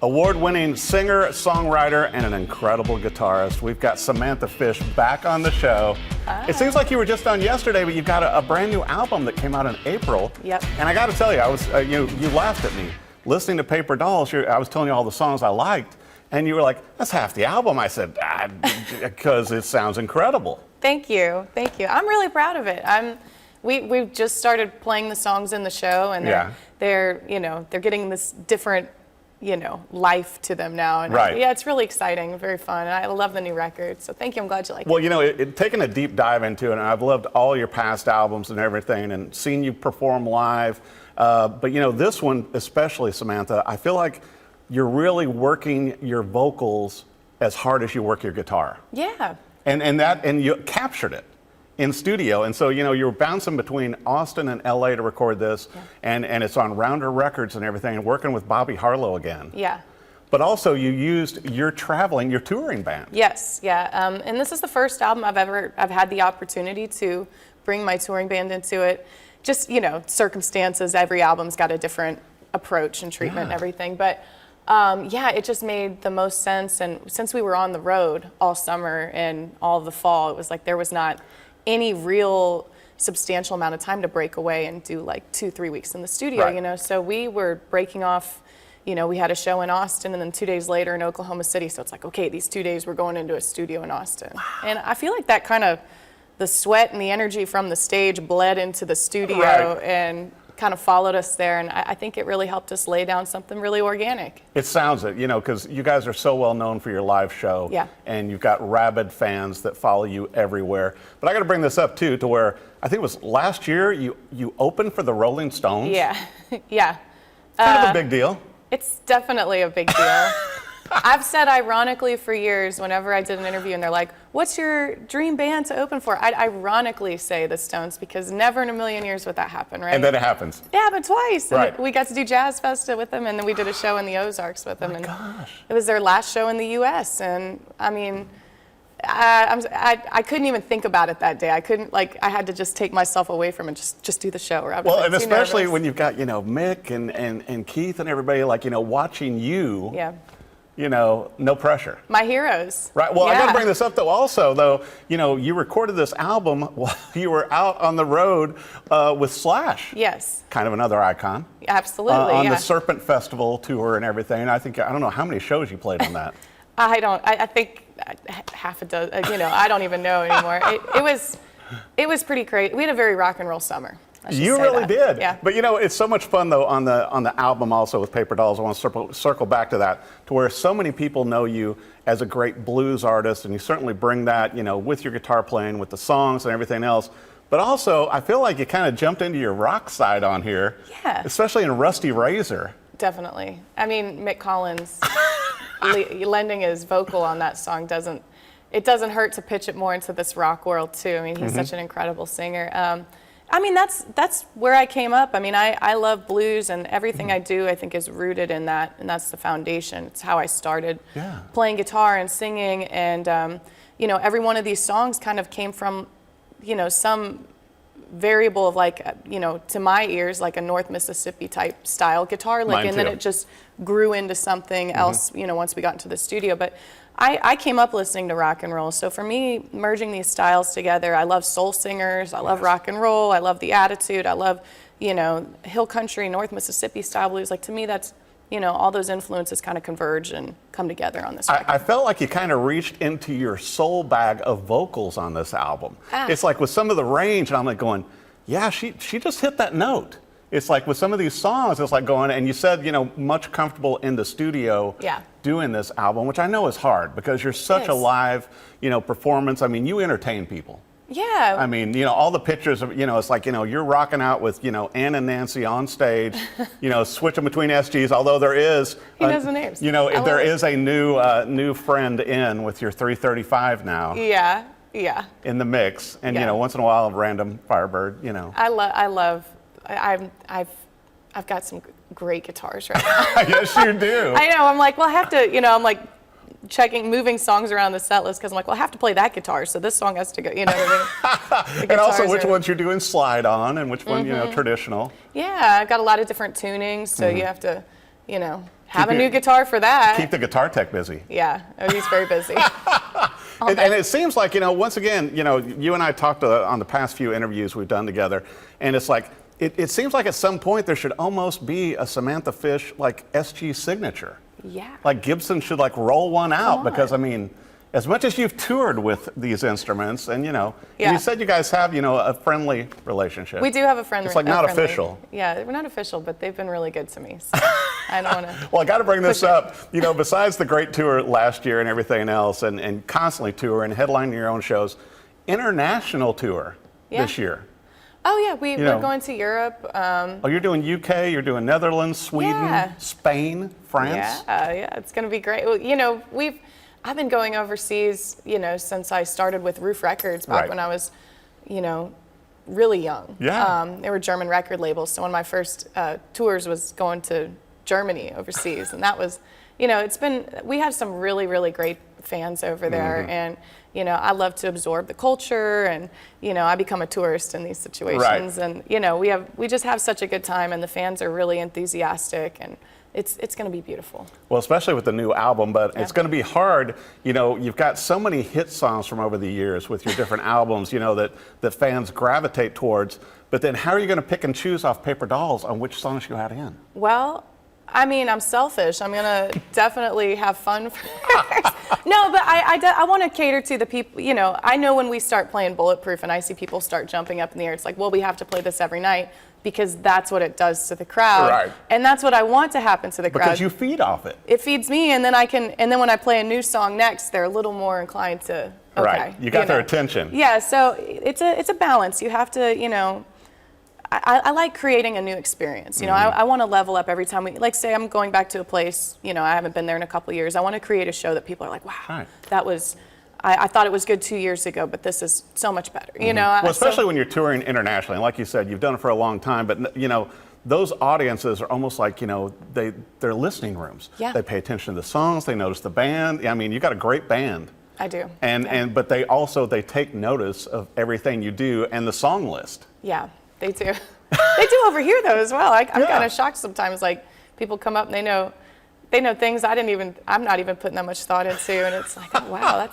Award-winning singer, songwriter, and an incredible guitarist. We've got Samantha Fish back on the show. Hi. It seems like you were just on yesterday, but you've got a brand new album that came out in April. Yep. And I got to tell you, I was you laughed at me listening to Paper Dolls. I was telling you all the songs I liked, and you were like, "That's half the album." I said, "Because it sounds incredible." Thank you. I'm really proud of it. We've just started playing the songs in the show, and they're getting this different life to them now. And right. it's really exciting, very fun. And I love the new record. So thank you. I'm glad you like it. Well, taking a deep dive into it, and I've loved all your past albums and everything, and seen you perform live. But this one, especially, Samantha, I feel like you're really working your vocals as hard as you work your guitar. Yeah. And you captured it in studio. And so, you were bouncing between Austin and LA to record this, and it's on Rounder Records and everything, and working with Bobby Harlow again. Yeah. But also you used your touring band. Yes, yeah. And this is the first album I've had the opportunity to bring my touring band into it. Just, circumstances, every album's got a different approach and treatment and everything. But it just made the most sense. And since we were on the road all summer and all of the fall, it was like there was not any real substantial amount of time to break away and do like 2-3 weeks in the studio, right. So we were breaking off, we had a show in Austin and then 2 days later in Oklahoma City. So it's like, okay, these 2 days we're going into a studio in Austin. Wow. And I feel like that kind of, the sweat and the energy from the stage bled into the studio and kind of followed us there, and I think it really helped us lay down something really organic. It sounds it, because you guys are so well known for your live show, and you've got rabid fans that follow you everywhere. But I got to bring this up too, to where I think it was last year you opened for the Rolling Stones. Yeah, yeah. Kind of a big deal. It's definitely a big deal. I've said ironically for years, whenever I did an interview and they're like, "What's your dream band to open for?" I'd ironically say the Stones, because never in a million years would that happen, right? And then it happens. It happened twice. Right. And we got to do Jazz Festa with them, and then we did a show in the Ozarks with them. Oh my gosh. It was their last show in the U.S. And I mean, I couldn't even think about it that day. I couldn't, I had to just take myself away from it, just do the show. Well, and especially when you've got, Mick and Keith and everybody, watching you. Yeah. No pressure. My heroes. Right. Well, I got to bring this up though. You recorded this album while you were out on the road with Slash. Yes. Kind of another icon. Absolutely. On the Serpent Festival tour and everything. And I don't know how many shows you played on that. I think half a dozen. I don't even know anymore. It was pretty crazy. We had a very rock and roll summer. You really did. Yeah. But it's so much fun though on the album also with Paper Dolls. I want to circle back to that, to where so many people know you as a great blues artist, and you certainly bring that, with your guitar playing, with the songs and everything else. But also, I feel like you kind of jumped into your rock side on here. Yeah. Especially in Rusty Razor. Definitely. I mean, Mick Collins lending his vocal on that song doesn't hurt to pitch it more into this rock world too. I mean, he's such an incredible singer. That's where I came up. I mean, I love blues, and everything I do, I think, is rooted in that, and that's the foundation. It's how I started playing guitar and singing, and every one of these songs kind of came from, some variable of to my ears, like a North Mississippi type style guitar lick, and then it just grew into something else, once we got into the studio. But I came up listening to rock and roll. So for me, merging these styles together, I love soul singers, I love rock and roll, I love the attitude, I love, hill country, North Mississippi style blues. To me, that's, all those influences kind of converge and come together on this record. I felt like you kind of reached into your soul bag of vocals on this album. It's like with some of the range, and I'm like going, yeah, she just hit that note. It's like with some of these songs, it's like going, and you said, much comfortable in the studio doing this album, which I know is hard because you're such a live, performance. I mean, you entertain people. Yeah. I mean, all the pictures of, it's like, you're rocking out with, Ann and Nancy on stage, switching between SGs, although there is, he knows the names. There is a new friend in with your 335 now. Yeah, yeah. In the mix, and, once in a while, a random Firebird, I've got some great guitars right now. Yes, you do. I know. I'm like, well, I have to, moving songs around the set list, because I'm like, well, I have to play that guitar, so this song has to go, what I mean? And also which ones you're doing slide on and which one, traditional. Yeah, I've got a lot of different tunings, so you have to, have a new guitar for that. Keep the guitar tech busy. Yeah, he's very busy. And it seems like, once again, you and I talked on the past few interviews we've done together, and it's like, it seems like at some point there should almost be a Samantha Fish, like, SG signature. Yeah. Like Gibson should, like, roll one out, because, I mean, as much as you've toured with these instruments, and, and you said you guys have, a friendly relationship. We do have a friendly. It's like not official. Yeah, we're not official, but they've been really good to me. So I don't want to. Well, I got to bring this up. Besides the great tour last year and everything else, and constantly tour and headlining your own shows, international tour this year. Oh yeah, we're going to Europe. You're doing UK, you're doing Netherlands, Sweden, Spain, France. Yeah, it's going to be great. Well, I've been going overseas, since I started with Roof Records back when I was, really young. Yeah. They were German record labels, so one of my first tours was going to Germany overseas, and that was, we have some really, really great fans over there, and I love to absorb the culture, and I become a tourist in these situations, and we just have such a good time, and the fans are really enthusiastic, and it's going to be beautiful. Well, especially with the new album, but it's going to be hard. You've got so many hit songs from over the years with your different albums, that fans gravitate towards. But then how are you going to pick and choose off Paper Dolls on which songs you add in? Well, I mean, I'm selfish. I'm going to definitely have fun first. No, but I want to cater to the people. I know when we start playing Bulletproof and I see people start jumping up in the air, it's like, well, we have to play this every night, because that's what it does to the crowd. Right. And that's what I want to happen to the crowd. Because you feed off it. It feeds me, and then when I play a new song next, they're a little more inclined to, okay. Right, you got their attention. Yeah, so it's a balance. You have to, I like creating a new experience. I want to level up every time like say I'm going back to a place, I haven't been there in a couple of years. I want to create a show that people are like, wow, that was, I thought it was good 2 years ago, but this is so much better, Well, especially when you're touring internationally. Like you said, you've done it for a long time, but, those audiences are almost like, they're listening rooms. Yeah. They pay attention to the songs, they notice the band. I mean, you got a great band. I do. But they take notice of everything you do and the song list. Yeah, they do. They do over here, though, as well. I'm kind of shocked sometimes, like, people come up and they know things I'm not even putting that much thought into, and it's like, oh, wow,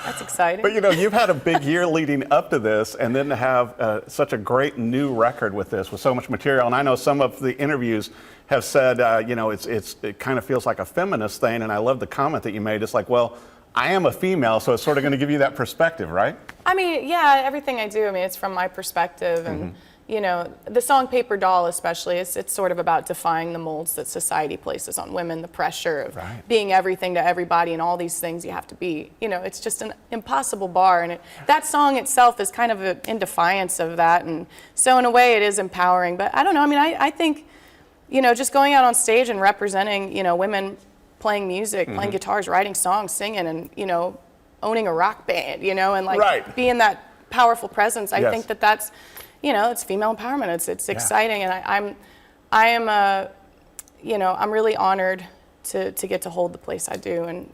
that's exciting. But you've had a big year leading up to this, and then to have such a great new record with this, with so much material. And I know some of the interviews have said, it kind of feels like a feminist thing, and I love the comment that you made. It's like, well, I am a female, so it's sort of going to give you that perspective, right? I mean, yeah, everything I do, it's from my perspective, and the song Paper Doll especially, it's sort of about defying the molds that society places on women, the pressure of being everything to everybody and all these things you have to be. It's just an impossible bar, and that song itself is kind of in defiance of that, and so in a way it is empowering. But I don't know, I think, just going out on stage and representing, women playing music, playing guitars, writing songs, singing, and, owning a rock band, and like being that powerful presence, I think that's, it's female empowerment. It's exciting, and I'm really honored to get to hold the place I do, and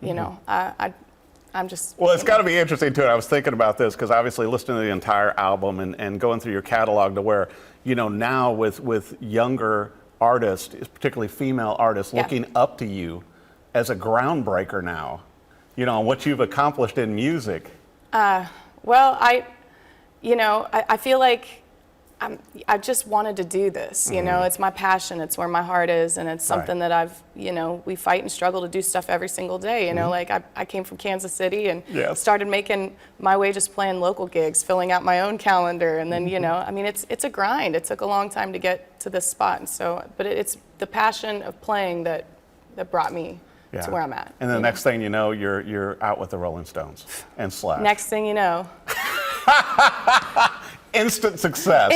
I'm just. Well, it's got to be interesting too. I was thinking about this because obviously listening to the entire album and going through your catalog to where now with younger artists, particularly female artists, looking up to you as a groundbreaker now, on what you've accomplished in music. Well, I feel like I just wanted to do this, it's my passion, it's where my heart is, and it's something that I've, we fight and struggle to do stuff every single day, like I came from Kansas City and started making my way just playing local gigs, filling out my own calendar, and then, it's a grind. It took a long time to get to this spot, and so, but it's the passion of playing that brought me to where I'm at. And the next thing you know, you're out with the Rolling Stones and Slash. Next thing you know. Instant success.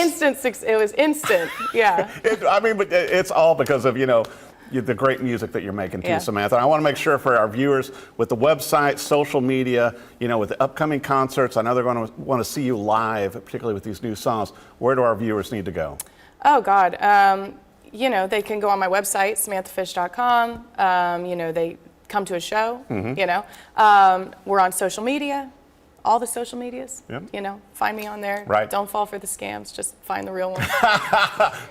It was instant, yeah. But it's all because of, the great music that you're making too, Samantha. I want to make sure for our viewers, with the website, social media, with the upcoming concerts, I know they're going to want to see you live, particularly with these new songs. Where do our viewers need to go? Oh, God. They can go on my website, samanthafish.com. They come to a show, we're on social media. All the social medias, find me on there. Right. Don't fall for the scams. Just find the real one.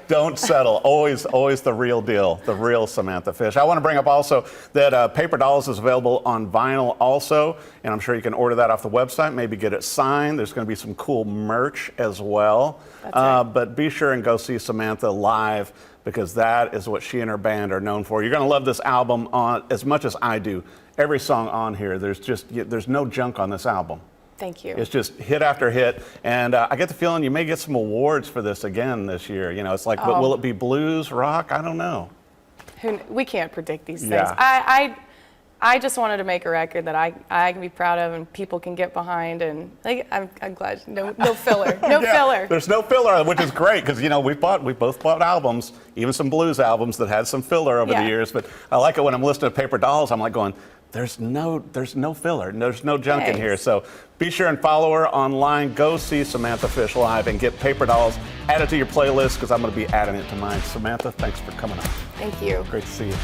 Don't settle. Always the real deal, the real Samantha Fish. I want to bring up also that Paper Dolls is available on vinyl also, and I'm sure you can order that off the website, maybe get it signed. There's going to be some cool merch as well. That's right. But be sure and go see Samantha live, because that is what she and her band are known for. You're going to love this album as much as I do. Every song on here, there's no junk on this album. Thank you. It's just hit after hit, and I get the feeling you may get some awards for this again this year. You know, it's like, will it be blues, rock? I don't know. We can't predict these things. Yeah. I just wanted to make a record that I can be proud of and people can get behind, and like, I'm glad no filler, no filler. There's no filler, which is great, because we both bought albums, even some blues albums that had some filler over the years. But I like it when I'm listening to Paper Dolls. I'm like going, there's no filler, there's no junk in here. So be sure and follow her online. Go see Samantha Fish live and get Paper Dolls. Add it to your playlist, because I'm going to be adding it to mine. Samantha, thanks for coming on. Thank you. Great to see you.